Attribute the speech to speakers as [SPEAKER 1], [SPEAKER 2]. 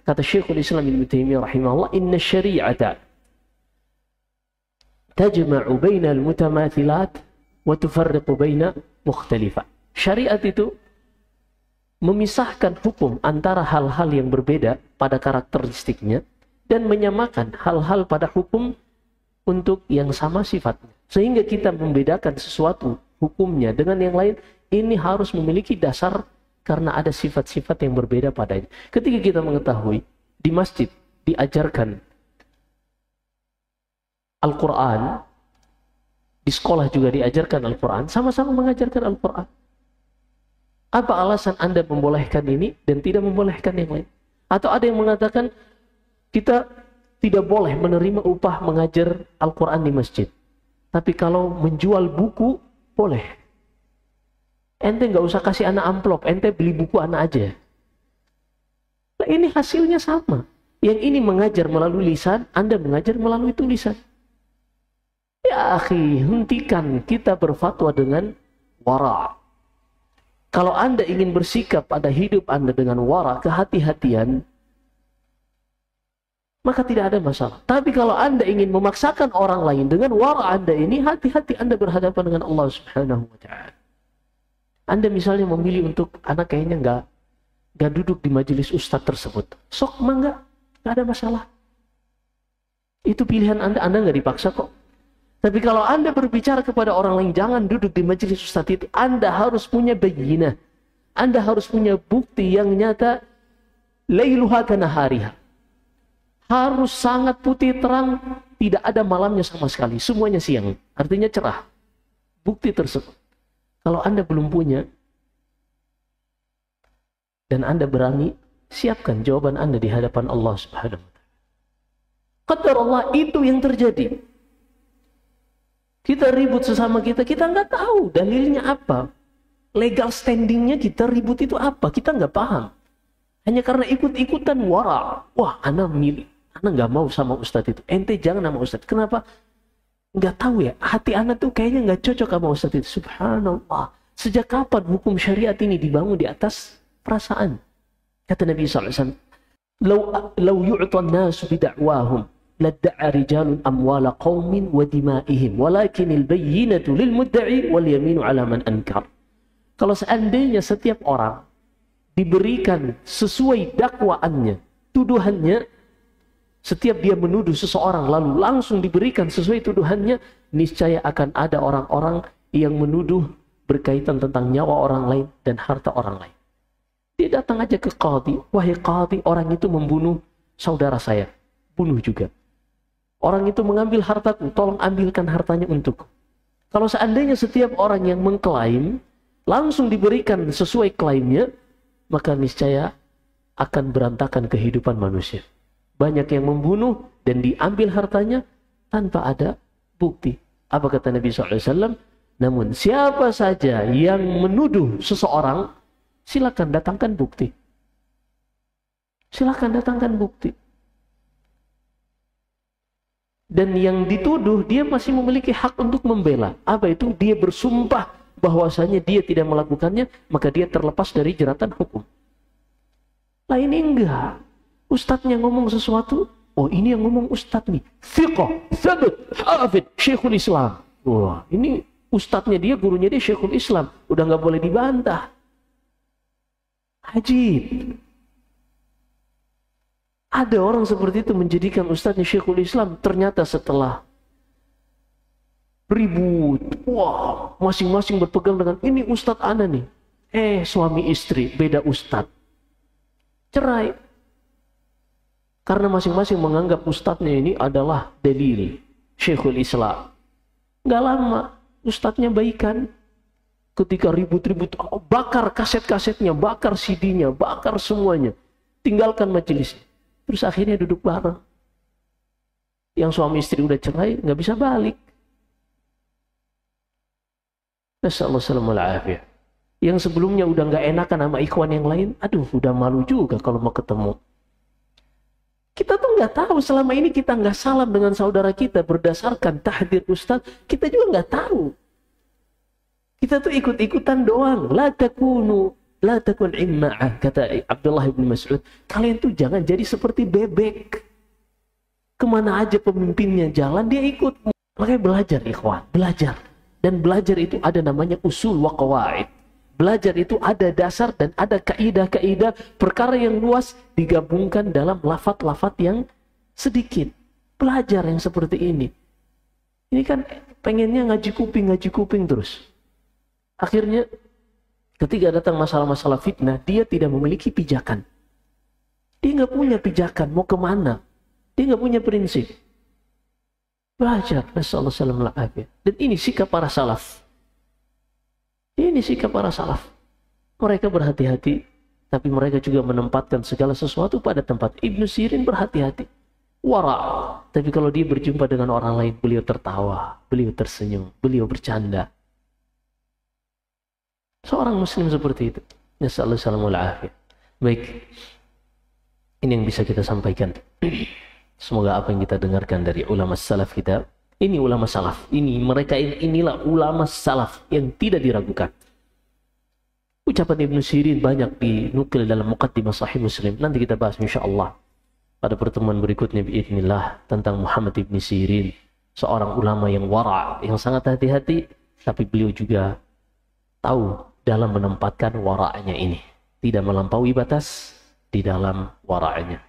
[SPEAKER 1] Kata Syekhul Islam Ibnu Taimiyah rahimahullah, "Inna syari'ata tajma'u baina al-mutamathilat wa tufarriqu baina mukhtalifat." Syariat itu memisahkan hukum antara hal-hal yang berbeda pada karakteristiknya dan menyamakan hal-hal pada hukum untuk yang sama sifatnya. Sehingga kita membedakan sesuatu hukumnya dengan yang lain, ini harus memiliki dasar karena ada sifat-sifat yang berbeda padanya. Ketika kita mengetahui di masjid diajarkan Al-Quran, di sekolah juga diajarkan Al-Quran, sama-sama mengajarkan Al-Quran. Apa alasan Anda membolehkan ini dan tidak membolehkan yang lain? Atau ada yang mengatakan kita tidak boleh menerima upah mengajar Al-Quran di masjid. Tapi kalau menjual buku, boleh. Ente nggak usah kasih anak amplop, ente beli buku anak aja. Nah, ini hasilnya sama. Yang ini mengajar melalui lisan, Anda mengajar melalui tulisan. Ya akhi, hentikan kita berfatwa dengan wara. Kalau Anda ingin bersikap pada hidup Anda dengan wara, kehati-hatian, maka tidak ada masalah. Tapi kalau Anda ingin memaksakan orang lain dengan wara Anda ini, hati-hati Anda berhadapan dengan Allah Subhanahu wa Ta'ala. Anda misalnya memilih untuk anak kayaknya nggak duduk di majelis ustadz tersebut. Sok mah nggak ada masalah. Itu pilihan Anda nggak dipaksa kok. Tapi kalau Anda berbicara kepada orang lain, jangan duduk di majelis ustadz itu, Anda harus punya bayyinah. Anda harus punya bukti yang nyata, lailuha kanahariha. Harus sangat putih terang, tidak ada malamnya sama sekali. Semuanya siang, artinya cerah. Bukti tersebut. Kalau Anda belum punya, dan Anda berani, siapkan jawaban Anda di hadapan Allah Subhanahu wa Ta'ala. Qadar Allah, itu yang terjadi. Kita ribut sesama kita nggak tahu dalilnya apa. Legal standingnya kita ribut itu apa, kita nggak paham. Hanya karena ikut-ikutan wara. Wah, Ana nggak mau sama ustadz itu. Ente jangan sama ustadz. Kenapa? Nggak tahu ya, hati anak tuh kayaknya nggak cocok sama ustadz itu. Subhanallah. Sejak kapan hukum syariat ini dibangun di atas perasaan? Kata Nabi SAW, "Lau yu'tan nasu bida'wahum, ladda'a rijalun amwala qawmin wa dima'ihim, walakinil bayyinatu lil mudda'i wal yaminu ala man ankar." Kalau seandainya setiap orang diberikan sesuai dakwaannya, tuduhannya, setiap dia menuduh seseorang lalu langsung diberikan sesuai tuduhannya, niscaya akan ada orang-orang yang menuduh berkaitan tentang nyawa orang lain dan harta orang lain. Dia datang aja ke qadhi, "Wahai qadhi, orang itu membunuh saudara saya, bunuh juga. Orang itu mengambil hartaku, tolong ambilkan hartanya untukku." Kalau seandainya setiap orang yang mengklaim langsung diberikan sesuai klaimnya, maka niscaya akan berantakan kehidupan manusia. Banyak yang membunuh dan diambil hartanya tanpa ada bukti. Apa kata Nabi SAW? Namun siapa saja yang menuduh seseorang, silakan datangkan bukti. Silakan datangkan bukti. Dan yang dituduh, dia masih memiliki hak untuk membela. Apa itu? Dia bersumpah bahwasanya dia tidak melakukannya, maka dia terlepas dari jeratan hukum. Lah ini enggak. Ustadznya ngomong sesuatu, oh ini yang ngomong ustadz nih, fiqh, thabit, hafid, Syekhul Islam. Wah, ini ustadznya dia, gurunya dia Syekhul Islam, udah nggak boleh dibantah. Ajib. Ada orang seperti itu menjadikan ustadznya Syekhul Islam, ternyata setelah ribut, wah, masing-masing berpegang dengan ini ustadz ana nih. Suami istri beda ustadz, cerai. Karena masing-masing menganggap ustadznya ini adalah dalil Syekhul Islam. Nggak lama, ustadznya baikan. Ketika ribut-ribut, bakar kaset-kasetnya, bakar CD-nya, bakar semuanya. Tinggalkan majelisnya. Terus akhirnya duduk bareng. Yang suami istri udah cerai, nggak bisa balik. Nasallallahu. Yang sebelumnya udah nggak enakan sama ikhwan yang lain, aduh udah malu juga kalau mau ketemu. Kita tuh nggak tahu, selama ini kita nggak salam dengan saudara kita berdasarkan tahdir ustaz, kita juga nggak tahu. Kita tuh ikut-ikutan doang. La takunu La takun imma'ah, kata Abdullah bin Mas'ud. Kalian tuh jangan jadi seperti bebek. Kemana aja pemimpinnya jalan, dia ikut. Makanya belajar, ikhwan. Belajar. Dan belajar itu ada namanya usul wa qawaid. Belajar itu ada dasar dan ada kaidah-kaidah. Perkara yang luas digabungkan dalam lafaz-lafaz yang sedikit. Belajar yang seperti ini. Ini kan pengennya ngaji kuping terus. Akhirnya ketika datang masalah-masalah fitnah, dia tidak memiliki pijakan. Dia nggak punya pijakan, mau kemana. Dia nggak punya prinsip. Belajar, nasallahu alaihi. Dan ini sikap para salaf. Ini sikap para salaf. Mereka berhati-hati, tapi mereka juga menempatkan segala sesuatu pada tempat. Ibnu Sirin berhati-hati. Wara. Tapi kalau dia berjumpa dengan orang lain, beliau tertawa, beliau tersenyum, beliau bercanda. Seorang muslim seperti itu. Nasallahu alaihi. Baik. Ini yang bisa kita sampaikan. Semoga apa yang kita dengarkan dari ulama salaf kita, ini ulama salaf, inilah ulama salaf yang tidak diragukan. Ucapan Ibnu Sirin banyak dinukil dalam Muqaddimah Sahih Muslim. Nanti kita bahas insyaallah pada pertemuan berikutnya biidznillah tentang Muhammad Ibnu Sirin, seorang ulama yang wara', yang sangat hati-hati, tapi beliau juga tahu dalam menempatkan wara'nya ini, tidak melampaui batas di dalam wara'nya.